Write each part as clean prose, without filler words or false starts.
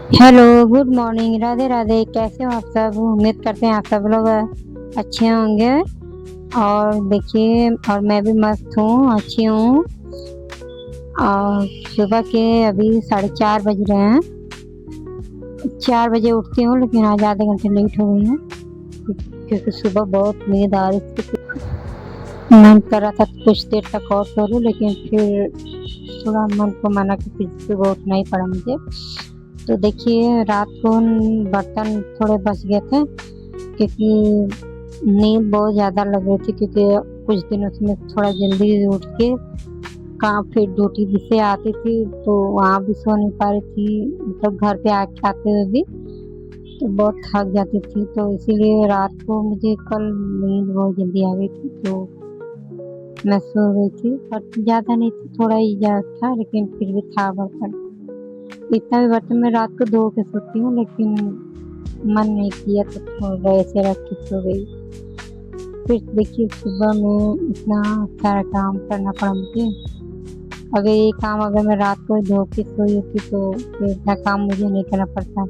Hello, good morning, Radhe Radhe. कैसे हो आप सब? उम्मीद करते हैं आप सब लोग अच्छे होंगे। और देखिए, और मैं भी मस्त हूँ, अच्छी हूँ। और सुबह के अभी 4:30 बज रहे हैं। 4 बजे उठती हूँ, लेकिन आज आधे घंटे लेट हो गई हूँ क्योंकि सुबह बहुत नींद आ रही थी। मन कर रहा था कुछ देर तक और सो लूँ, लेकिन फिर थोड़ा मन को माना कि फिर सुबह उठना ही पड़ा मुझे। तो देखिए, रात को बर्तन थोड़े बच गए थे क्योंकि नींद बहुत ज़्यादा लग रही थी, क्योंकि कुछ दिनों से मैं थोड़ा जल्दी उठ के काम, फिर ड्यूटी भी से आती थी तो वहाँ भी सो नहीं पा रही थी, मतलब घर पे आते हुए भी तो बहुत थक जाती थी। तो इसीलिए रात को मुझे कल नींद बहुत जल्दी आ गई थी, तो मैं सो गई थी। बट ज़्यादा नहीं थी, थोड़ा ही ज़्यादा था, लेकिन फिर भी था बर्तन। इतना भी बर्तन मैं रात को धो के सोती हूँ, लेकिन मन नहीं किया तो थोड़ा ऐसे रख के सो गई। फिर देखिए, सुबह में इतना सारा काम करना पड़ा मुझे। अगर ये काम अगर मैं रात को धो के सोई होती तो फिर इतना काम मुझे नहीं करना पड़ता।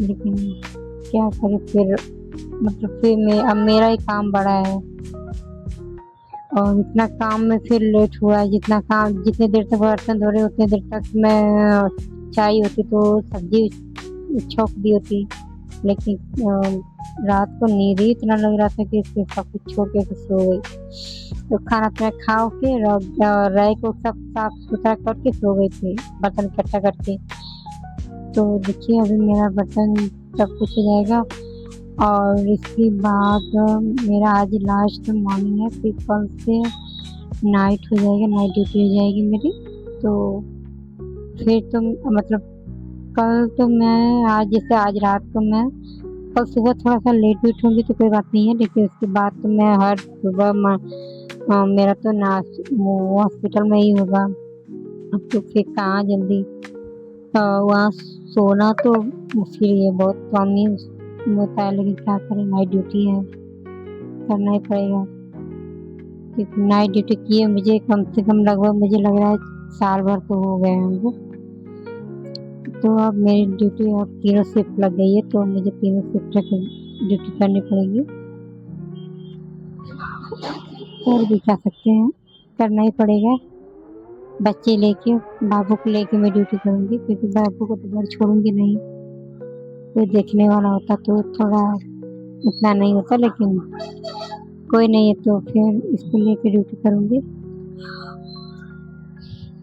लेकिन क्या करें फिर, मतलब फिर मैं, अब मेरा ही काम बड़ा है और इतना काम में फिर लेट हुआ है। जितना काम, जितनी देर तक बर्तन धो रहे उतनी देर तक मैं चाय होती तो सब्जी छोंक दी होती। लेकिन रात को नींद ही इतना लग रहा था कि फिर सब कुछ छोड़ के सो गई। तो खाना पीना खा के रह को सब साफ सुथरा करके सो गई थी, बर्तन इकट्ठा करके। तो देखिए, अभी मेरा बर्तन सब कुछ हो जाएगा और इसके बाद मेरा आज लास्ट मॉर्निंग है, फिर कल से नाइट हो जाएगा, नाइट ड्यूटी हो जाएगी मेरी। तो फिर तो मतलब कल तो मैं, आज जैसे आज रात को मैं, कल सुबह थोड़ा-सा लेट भी उठूँगी तो कोई बात नहीं है, लेकिन उसके बाद तो मैं हर सुबह मेरा तो वो हॉस्पिटल में ही होगा। अब तो फिर कहाँ जल्दी वहाँ सोना तो मुश्किल ही है, बहुत कम ही होता है, लेकिन क्या करें, नाइट ड्यूटी है, करना ही पड़ेगा। क्योंकि नाइट ड्यूटी किए मुझे कम से कम लगभग मुझे लग रहा है साल भर तो हो गए होंगे। तो अब मेरी ड्यूटी अब तीनों शिफ्ट लग गई है, तो मुझे तीनों शिफ्ट ड्यूटी करनी पड़ेगी। कर भी क्या सकते हैं, करना ही पड़ेगा। बच्चे लेके, बाबू को लेके मैं ड्यूटी करूँगी, क्योंकि बाबू को तो घर छोड़ूँगी नहीं। कोई देखने वाला होता तो थोड़ा इतना नहीं होता, लेकिन कोई नहीं है तो फिर इसको लेके ड्यूटी करूँगी।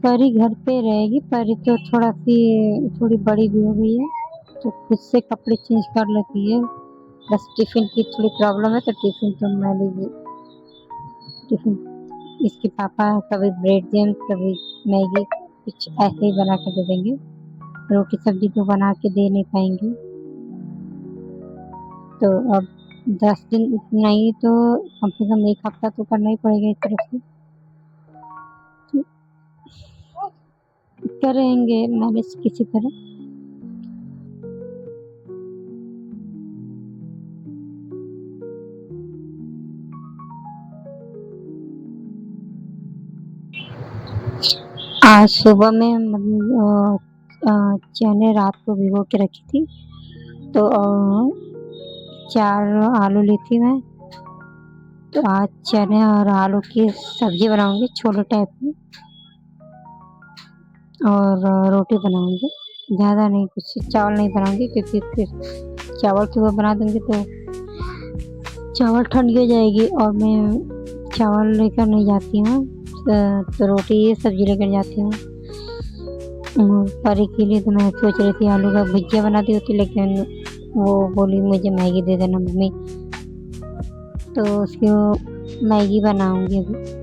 परी घर पे रहेगी, परी तो थोड़ी बड़ी भी हो गई है, तो खुद से कपड़े चेंज कर लेती है। बस टिफ़िन की थोड़ी प्रॉब्लम है, तो टिफ़िन तो मैं टिफ़िन इसके पापा कभी ब्रेड जैम, कभी मैगी, कुछ ऐसे ही बना कर दे देंगे। रोटी सब्जी तो बना के दे नहीं पाएंगे। तो अब 10 दिन नहीं तो कम से कम 1 हफ्ता तो करना ही पड़ेगा इस तरफ से। तो करेंगे मैनेज किसी तरह। आज सुबह में चने रात को भिगो के रखी थी, तो 4 आलू ली थी मैं। तो आज चने और आलू की सब्जी बनाऊंगी, छोले टाइप में, और रोटी बनाऊंगी। ज़्यादा नहीं, कुछ चावल नहीं बनाऊंगी, क्योंकि फिर चावल सुबह बना दूंगी तो चावल ठंडी हो जाएगी और मैं चावल लेकर नहीं जाती हूँ। तो रोटी सब्जी लेकर जाती हूँ। परी के लिए तो मैं सोच रही थी आलू का भुजिया बना दी होती, लेकिन वो बोली मुझे मैगी दे देना मम्मी, तो उसकी मैगी बनाऊंगी अभी।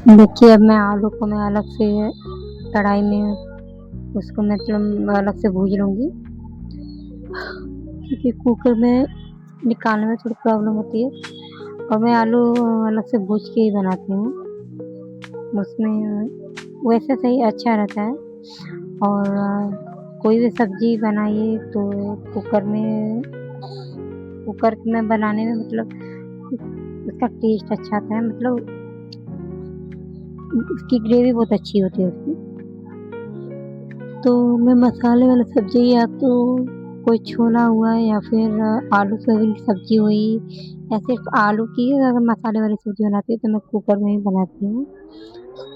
देखिए अब मैं आलू को मैं अलग से कढ़ाई में उसको मतलब अलग से भूज लूँगी, क्योंकि कुकर में निकालने में थोड़ी प्रॉब्लम होती है और मैं आलू अलग से भूज के ही बनाती हूँ। उसमें वैसे सही अच्छा रहता है और कोई भी सब्ज़ी बनाइए तो कुकर में बनाने में मतलब उसका टेस्ट अच्छा आता है, मतलब उसकी ग्रेवी बहुत अच्छी होती है उसकी। तो मैं मसाले वाला सब्ज़ी या तो कोई छोला हुआ या फिर आलू सोयाबीन की सब्ज़ी हुई या सिर्फ़ आलू की अगर मसाले वाली सब्ज़ी बनाती हूँ तो मैं कुकर में ही बनाती हूँ।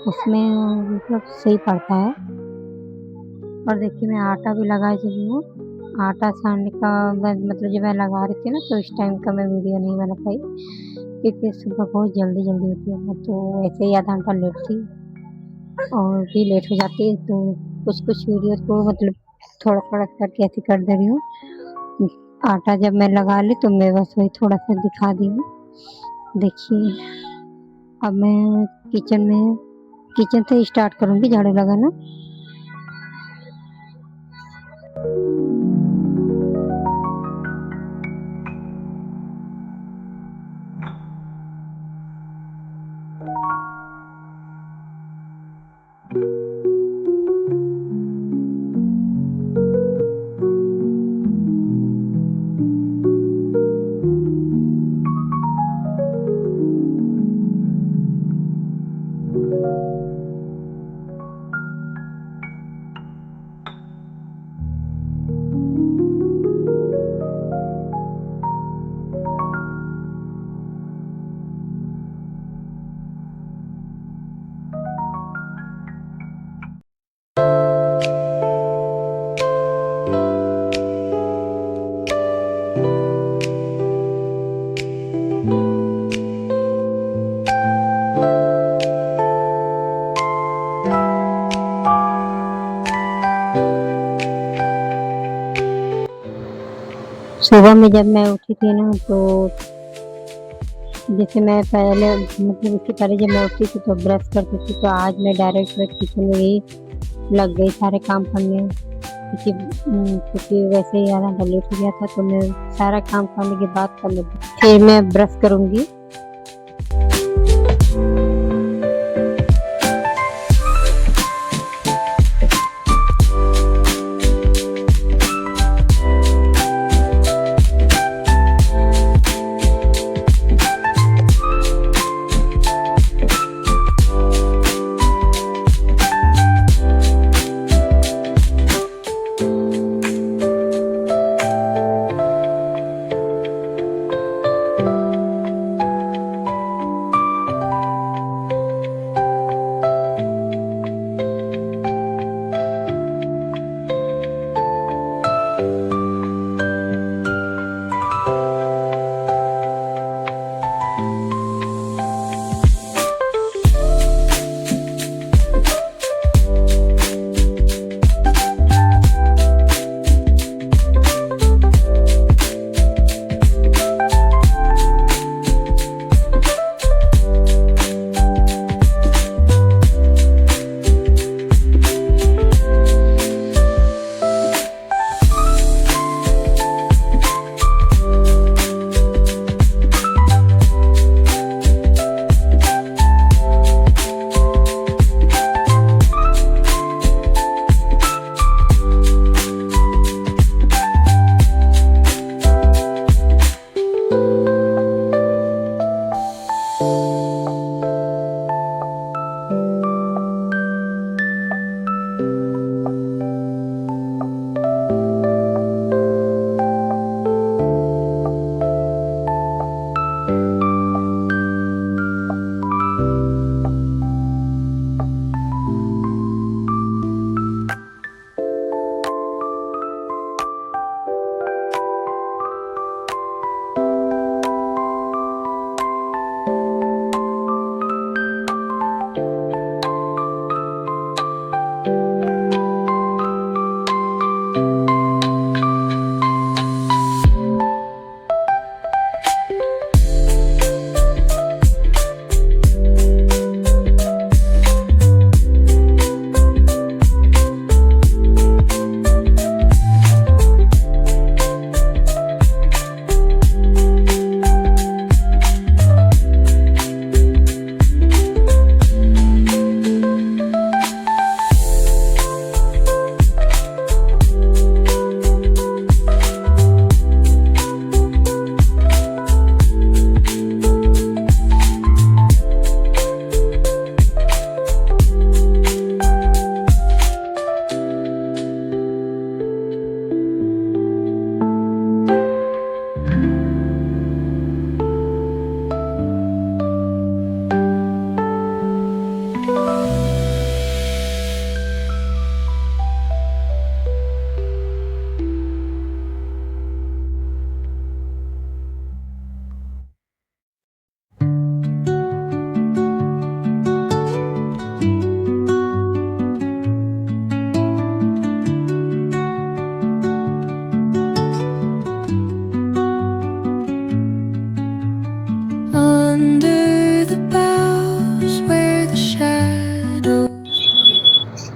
उसमें मतलब सही पड़ता है। और देखिए मैं आटा भी लगाए चली हूँ। आटा सानने का मतलब जब मैं लगा रही थी ना तो उस टाइम का मैं वीडियो नहीं बना पाई, क्योंकि सुबह बहुत जल्दी-जल्दी होती है ना तो ऐसे ही आधा घंटा लेट थी और भी लेट हो जाती है तो कुछ-कुछ वीडियो को मतलब थोड़ा-थोड़ा करके ऐसे कर दे रही हूँ। आटा जब मैं लगा ली तो मैं बस वही थोड़ा-सा दिखा दी हूँ। देखिए अब मैं किचन से स्टार्ट करूँगी झाड़ू लगाना। सुबह में जब मैं उठी थी ना तो जैसे मैं पहले मतलब इससे पहले जब मैं उठती थी तो ब्रश करती थी, तो आज मैं डायरेक्ट मैं किचन में ही लग गई सारे काम करने। क्योंकि वैसे ही आधा घंटा लेट हो गया था तो मैं सारा काम करने के बाद तब मैं फिर मैं ब्रश करूँगी।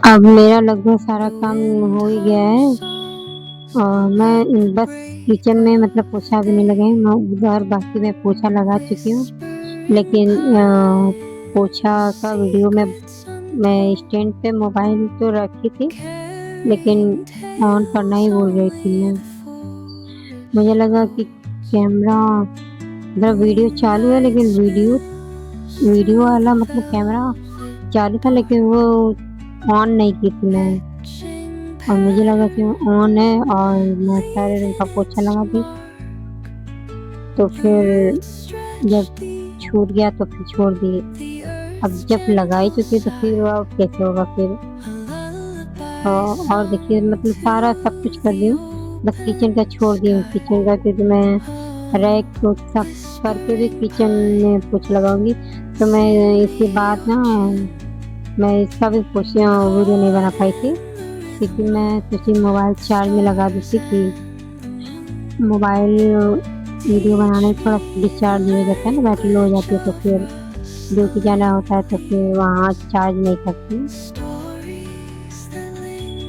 अब मेरा लगभग सारा काम हो ही गया है और मैं बस किचन में मतलब पोछा भी नहीं लगाई, मैं और बाकी मैं पोछा लगा चुकी हूँ। लेकिन पोछा का वीडियो मैं स्टैंड पे मोबाइल तो रखी थी, लेकिन ऑन करना ही भूल गई थी मैं। मुझे लगा कि कैमरा मतलब वीडियो चालू है, लेकिन वीडियो वाला मतलब कैमरा चालू था, लेकिन वो ऑन नहीं की थी मैं। और मुझे लगा कि ऑन है और मैं सारे रूम का पोछा लगा दी, तो फिर जब छूट गया तो फिर छोड़ दिए। अब जब लगा ही चुकी तो फिर वो अब कैसे होगा फिर। और देखिए मतलब सारा सब कुछ कर दी हूँ, बस किचन का छोड़ दी हूँ। किचन का क्योंकि मैं रैक को साफ करके भी किचन में पोछा लगाऊंगी, तो मैं इसके बाद ना मैं इसका भी पोछा वीडियो नहीं बना पाई थी, क्योंकि मैं सोची मोबाइल चार्ज में लगा दी थी कि मोबाइल वीडियो बनाने में थोड़ा डिस्चार्ज हो जाता है ना, बैटरी लो हो जाती है, तो फिर ड्यूटी जाना होता है तो फिर वहाँ चार्ज नहीं करती।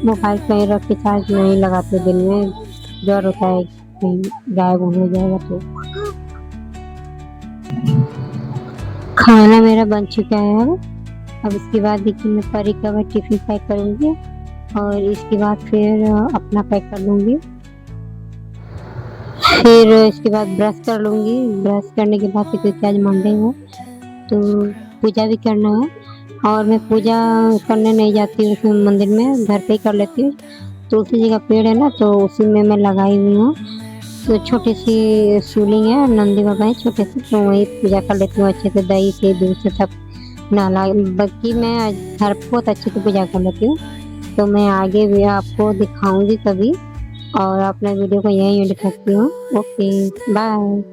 मोबाइल कहीं रख के चार्ज नहीं लगाते, दिन में डर होता है कहीं गायब हो जाएगा तो। खाना मेरा बन चुका है अब इसके बाद देखिए मैं परी का मैं टिफिन पैक करूँगी और इसके बाद फिर अपना पैक कर लूँगी। फिर इसके बाद ब्रश कर लूँगी। ब्रश करने के बाद क्योंकि आज मंडे है तो पूजा भी करना है, और मैं पूजा करने नहीं जाती हूँ उसमें मंदिर में, घर पे ही कर लेती हूँ। तुलसी जी का पेड़ है ना, तो उसी में मैं लगाई हुई हूँ, तो छोटी सी शिवलिंग है, नंदी बाबा है छोटे से, तो वहीं पूजा कर लेती हूँ अच्छे से, दही से दूध से सब नहला। बाकी मैं घर पे बहुत अच्छे से पूजा कर लेती हूँ, तो मैं आगे भी आपको दिखाऊंगी कभी, और अपने वीडियो को यहीं एंड करती हूँ। Okay bye.